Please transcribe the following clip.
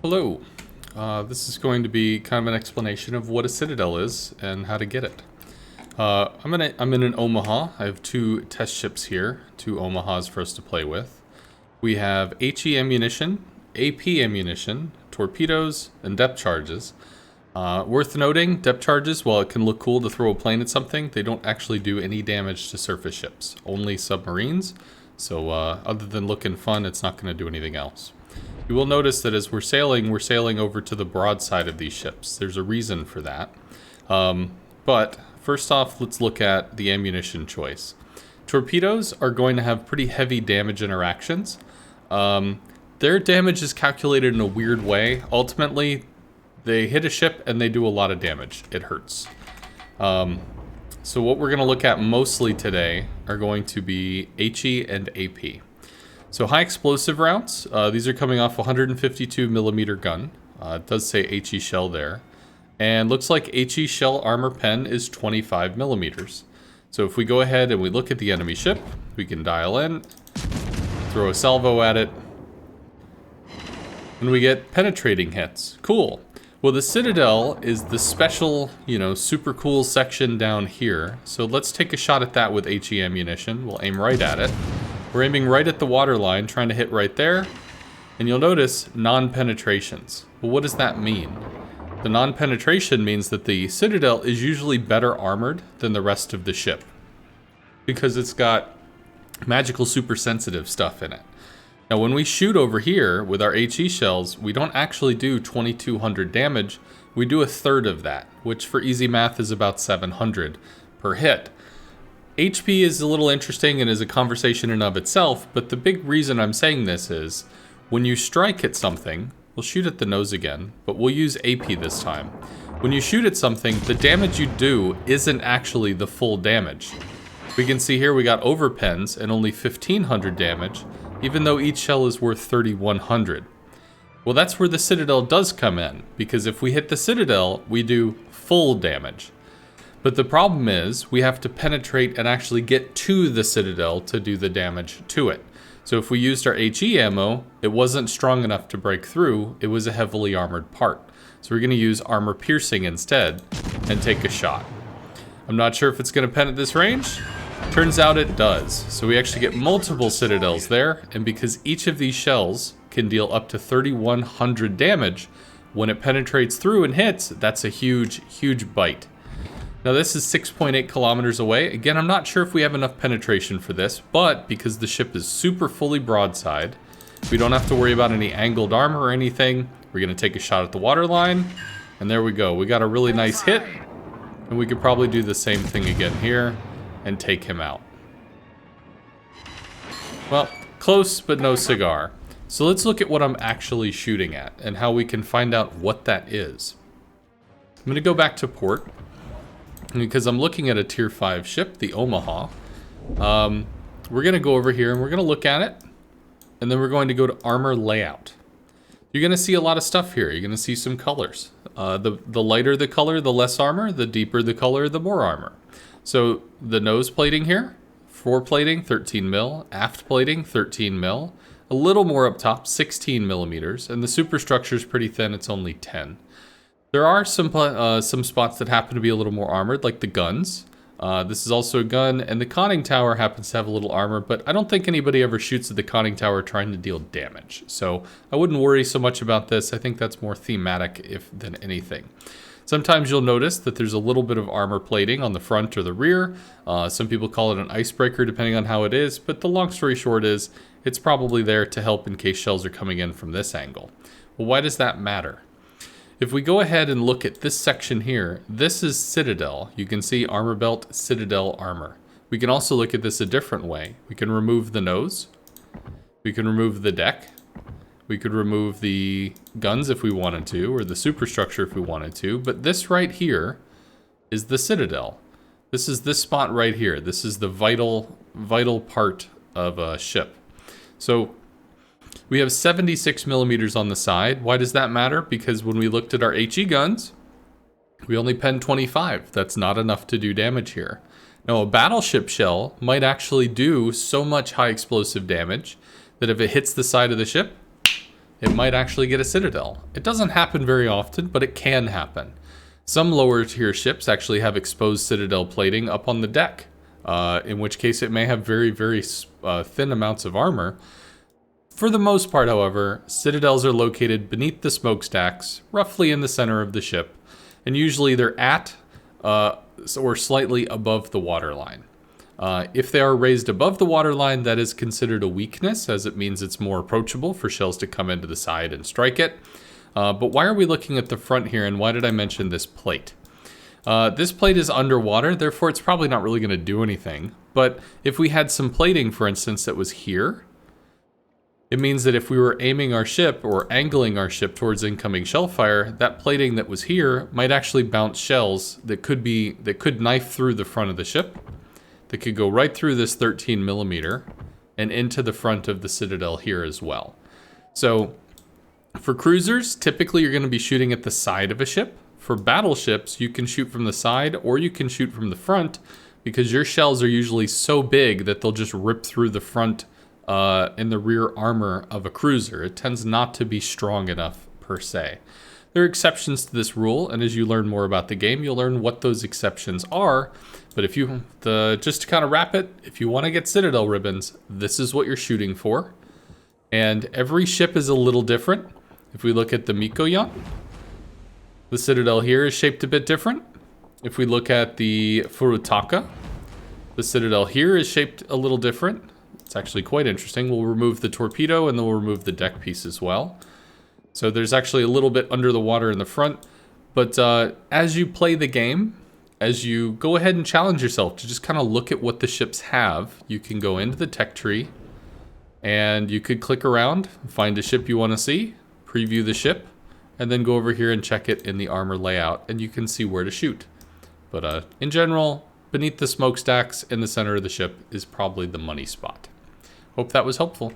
Hello. This is going to be kind of an explanation of what a Citadel is and how to get it. I'm in an Omaha. I have two test ships here, two Omahas for us to play with. We have HE ammunition, AP ammunition, torpedoes, and depth charges. Worth noting, depth charges, while it can look cool to throw a plane at something, they don't actually do any damage to surface ships, only submarines. So other than looking fun, it's not going to do anything else. You will notice that as we're sailing over to the broadside of these ships. There's a reason for that. But first off, let's look at the ammunition choice. Torpedoes are going to have pretty heavy damage interactions. Their damage is calculated in a weird way. Ultimately, they hit a ship and they do a lot of damage. It hurts. So what we're going to look at mostly today are going to be HE and AP. So high explosive rounds, these are coming off 152 millimeter gun. It does say HE shell there. And looks like HE shell armor pen is 25 millimeters. So if we go ahead and we look at the enemy ship, we can dial in, throw a salvo at it, and we get penetrating hits. Cool. Well, the Citadel is the special, super cool section down here. So let's take a shot at that with HE ammunition. We'll aim right at it. We're aiming right at the water line, trying to hit right there. And you'll notice non-penetrations. Well, what does that mean? The non-penetration means that the Citadel is usually better armored than the rest of the ship, because it's got magical super sensitive stuff in it. Now when we shoot over here with our HE shells, we don't actually do 2200 damage, we do a third of that, which for easy math is about 700 per hit. HP is a little interesting and is a conversation in of itself, but the big reason I'm saying this is, when you strike at something, we'll shoot at the nose again, but we'll use AP this time. When you shoot at something, the damage you do isn't actually the full damage. We can see here we got overpens and only 1500 damage, even though each shell is worth 3100. Well, that's where the Citadel does come in, because if we hit the Citadel, we do full damage. But the problem is, we have to penetrate and actually get to the Citadel to do the damage to it. So if we used our HE ammo, it wasn't strong enough to break through, it was a heavily armored part. So we're going to use armor piercing instead and take a shot. I'm not sure if it's going to pen at this range. Turns out it does. So we actually get multiple Citadels there, and because each of these shells can deal up to 3100 damage, when it penetrates through and hits, that's a huge, huge bite. Now this is 6.8 kilometers away. Again, I'm not sure if we have enough penetration for this, but because the ship is super fully broadside, we don't have to worry about any angled armor or anything. We're going to take a shot at the waterline, and there we go. We got a really nice hit, and we could probably do the same thing again here and take him out. Well, close but no cigar. So let's look at what I'm actually shooting at and how we can find out what that is. I'm going to go back to port, because I'm looking at a tier 5 ship, the Omaha. We're going to go over here and we're going to look at it, and then we're going to go to armor layout. You're going to see a lot of stuff here. You're going to see some colors. The lighter the color, the less armor. The deeper the color, the more armor. So the nose plating here, fore plating 13 mil, aft plating 13 mil, a little more up top 16 millimeters, and the superstructure is pretty thin. It's only 10. There are some spots that happen to be a little more armored, like the guns. This is also a gun, and the conning tower happens to have a little armor, but I don't think anybody ever shoots at the conning tower trying to deal damage. So I wouldn't worry so much about this. I think that's more thematic than anything. Sometimes you'll notice that there's a little bit of armor plating on the front or the rear. Some people call it an icebreaker depending on how it is, but the long story short is it's probably there to help in case shells are coming in from this angle. Well, why does that matter? If we go ahead and look at this section here, this is Citadel. You can see armor belt, Citadel armor. We can also look at this a different way. We can remove the nose. We can remove the deck. We could remove the guns if we wanted to, or the superstructure if we wanted to. But this right here is the Citadel. This is this spot right here. This is the vital part of a ship. So we have 76 millimeters on the side. Why does that matter? Because when we looked at our HE guns, we only penned 25. That's not enough to do damage here. Now, a battleship shell might actually do so much high explosive damage that if it hits the side of the ship, it might actually get a Citadel. It doesn't happen very often, but it can happen. Some lower tier ships actually have exposed Citadel plating up on the deck, in which case it may have very, very thin amounts of armor. For the most part, however, Citadels are located beneath the smokestacks, roughly in the center of the ship, and usually they're at or slightly above the waterline. If they are raised above the waterline, that is considered a weakness, as it means it's more approachable for shells to come into the side and strike it. But why are we looking at the front here, and why did I mention this plate? This plate is underwater, therefore it's probably not really going to do anything. But if we had some plating, for instance, that was here, it means that if we were aiming our ship or angling our ship towards incoming shell fire, that plating that was here might actually bounce shells that could knife through the front of the ship, that could go right through this 13 millimeter and into the front of the Citadel here as well. So for cruisers, typically you're going to be shooting at the side of a ship. For battleships, you can shoot from the side or you can shoot from the front, because your shells are usually so big that they'll just rip through the front in the rear armor of a cruiser. It tends not to be strong enough per se. There are exceptions to this rule, and as you learn more about the game, you'll learn what those exceptions are. But if you, just to kind of wrap it, if you want to get Citadel ribbons, this is what you're shooting for. And every ship is a little different. If we look at the Mikoyan, the Citadel here is shaped a bit different. If we look at the Furutaka, the Citadel here is shaped a little different. It's actually quite interesting. We'll remove the torpedo and then we'll remove the deck piece as well. So there's actually a little bit under the water in the front. But as you play the game, as you go ahead and challenge yourself to just kind of look at what the ships have, you can go into the tech tree and you could click around, find a ship you want to see, preview the ship, and then go over here and check it in the armor layout, and you can see where to shoot. But in general, beneath the smokestacks in the center of the ship is probably the money spot. Hope that was helpful.